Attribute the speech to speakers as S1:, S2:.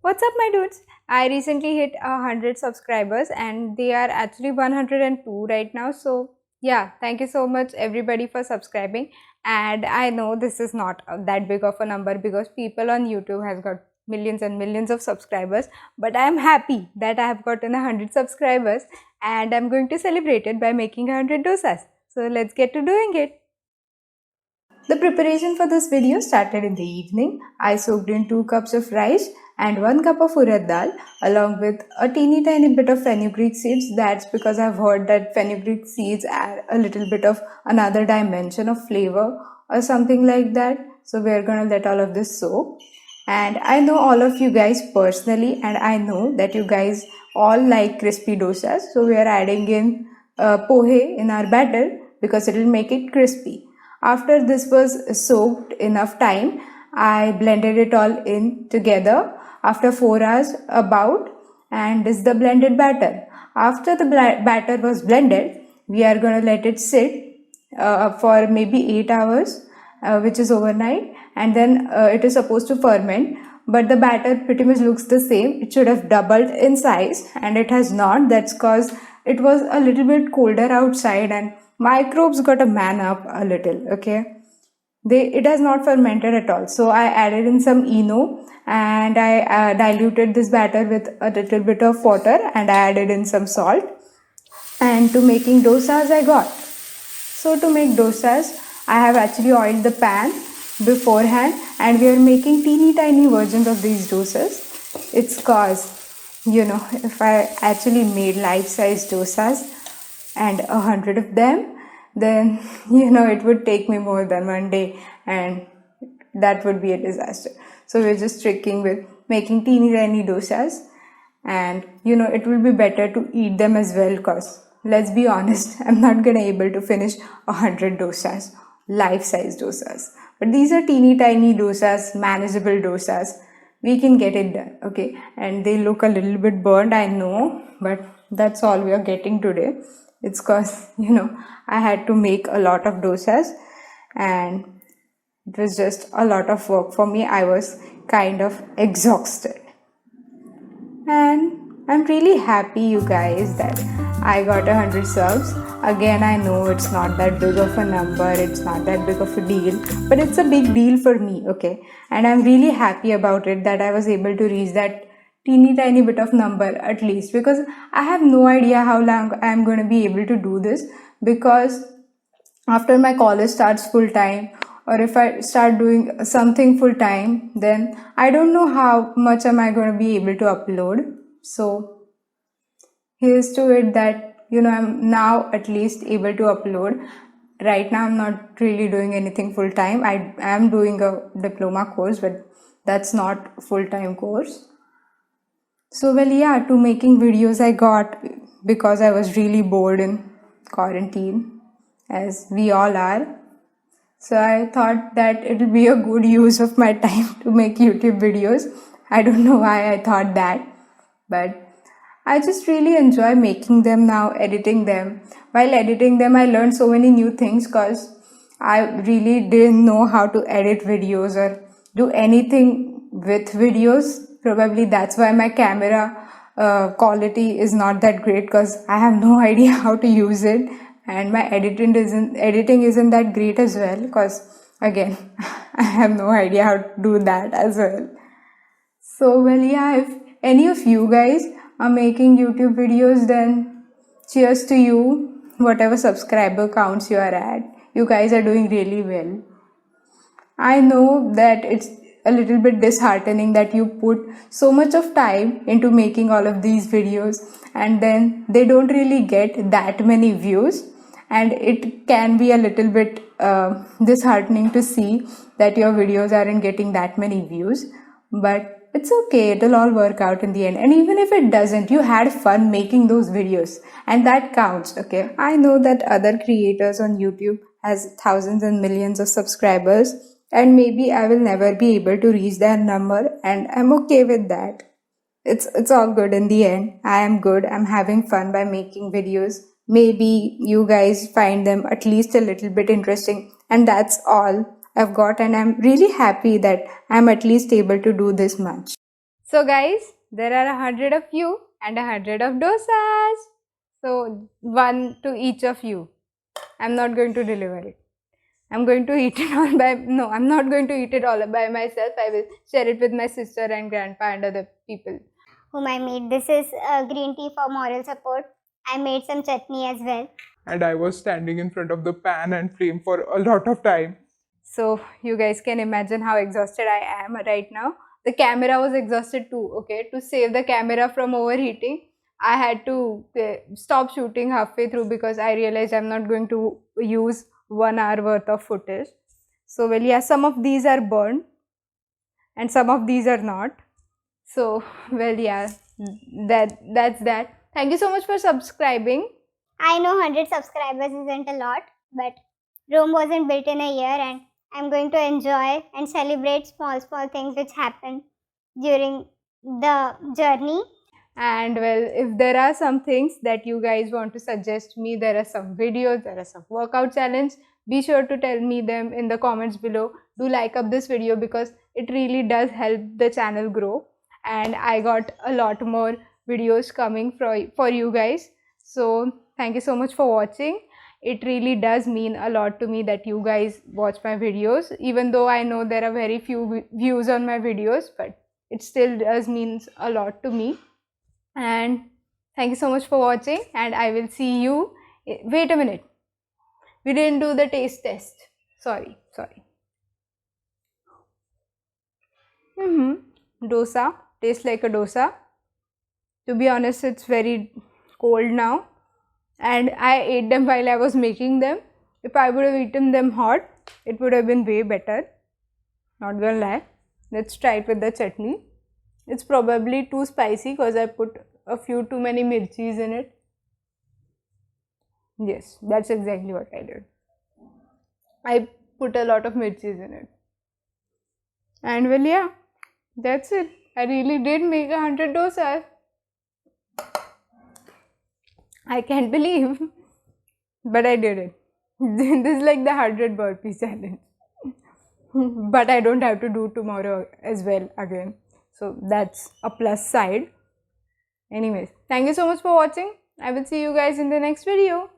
S1: What's up, my dudes? I recently hit 100 subscribers and they are actually 102 right now. So, yeah, thank you so much, everybody, for subscribing. And I know this is not that big of a number because people on YouTube has got millions and millions of subscribers. But I am happy that I have gotten 100 subscribers and I'm going to celebrate it by making 100 dosas. So, let's get to doing it. The preparation for this video started in the evening. I soaked in 2 cups of rice and 1 cup of urad dal along with a teeny tiny bit of fenugreek seeds. That's because I've heard that fenugreek seeds add a little bit of another dimension of flavor or something like that. So we're gonna let all of this soak. And I know all of you guys personally, and I know that you guys all like crispy dosas. So we are adding in pohe in our batter because it will make it crispy. After this was soaked enough time, I blended it all in together after 4 hours about, and this is the blended batter. After the batter was blended, we are going to let it sit for maybe 8 hours, which is overnight, and then it is supposed to ferment. But the batter pretty much looks the same. It should have doubled in size, and it has not. That's because it was a little bit colder outside and microbes got a man up a little. Okay, it has not fermented at all. So I added in some eno and I diluted this batter with a little bit of water and I added in some salt. And to making dosas I got. So to make dosas, I have actually oiled the pan beforehand and we are making teeny tiny versions of these dosas. It's cause, if I actually made life-size dosas and 100 of them, then, it would take me more than one day and that would be a disaster. So we're just tricking with making teeny tiny dosas and, it will be better to eat them as well because let's be honest, I'm not gonna able to finish 100 dosas, life-size dosas. But these are teeny tiny dosas, manageable dosas. We can get it done, okay? And they look a little bit burned, I know, but that's all we are getting today. It's cause, I had to make a lot of dosas and it was just a lot of work for me. I was kind of exhausted. And I'm really happy, you guys, that I got 100 subs. Again, I know it's not that big of a number, it's not that big of a deal, but it's a big deal for me, okay? And I'm really happy about it that I was able to reach that teeny tiny bit of number at least, because I have no idea how long I'm going to be able to do this, because after my college starts full time or if I start doing something full time, then I don't know how much am I going to be able to upload. So here's to it that I'm now at least able to upload. Right now I'm not really doing anything full time. I am doing a diploma course, but that's not full-time course. So well, yeah, to making videos I got because I was really bored in quarantine, as we all are. So I thought that it will be a good use of my time to make YouTube videos. I don't know why I thought that, but I just really enjoy making them now, editing them. While editing them, I learned so many new things because I really didn't know how to edit videos or do anything with videos. Probably that's why my camera quality is not that great because I have no idea how to use it, and my editing isn't that great as well because again I have no idea how to do that as well. So well, yeah, if any of you guys are making YouTube videos, then cheers to you, whatever subscriber counts you are at. You guys are doing really well. I know that it's a little bit disheartening that you put so much of time into making all of these videos and then they don't really get that many views, and it can be a little bit disheartening to see that your videos aren't getting that many views, but it's okay, it'll all work out in the end. And even if it doesn't, you had fun making those videos and that counts, okay? I know that other creators on YouTube has thousands and millions of subscribers and maybe I will never be able to reach that number, and I'm okay with that. It's all good in the end. I am good. I'm having fun by making videos. Maybe you guys find them at least a little bit interesting, and that's all I've got, and I'm really happy that I'm at least able to do this much. So guys, there are 100 of you and 100 of dosas. So one to each of you. I'm not going to deliver it. I'm going to eat it all by, no, I'm not going to eat it all by myself. I will share it with my sister and grandpa and other people
S2: whom I made. This is green tea for moral support. I made some chutney as well.
S3: And I was standing in front of the pan and flame for a lot of time.
S1: So you guys can imagine how exhausted I am right now. The camera was exhausted too, okay? To save the camera from overheating, I had to stop shooting halfway through because I realized I'm not going to use 1 hour worth of footage. So well, yeah, some of these are burned and some of these are not. So well, yeah, that's that. Thank you so much for subscribing.
S2: I know 100 subscribers isn't a lot, but Rome wasn't built in a year, and I'm going to enjoy and celebrate small things which happen during the journey.
S1: And well, if there are some things that you guys want to suggest me, there are some videos, there are some workout challenge, be sure to tell me them in the comments below. Do like up this video because it really does help the channel grow, and I got a lot more videos coming for you guys. So thank you so much for watching. It really does mean a lot to me that you guys watch my videos, even though I know there are very few views on my videos, but it still does means a lot to me. And thank you so much for watching, and I will see you. Wait a minute, we didn't do the taste test. Sorry. Dosa tastes like a dosa. To be honest, it's very cold now, and I ate them while I was making them. If I would have eaten them hot, it would have been way better. Not gonna lie. Let's try it with the chutney. It's probably too spicy because I put a few too many mirchis in it. Yes, that's exactly what I did. I put a lot of mirchis in it. And well, yeah, that's it. I really did make 100 dosas. I can't believe, but I did it. This is like the 100 burpee challenge. But I don't have to do tomorrow as well again. So that's a plus side. Anyways, thank you so much for watching. I will see you guys in the next video.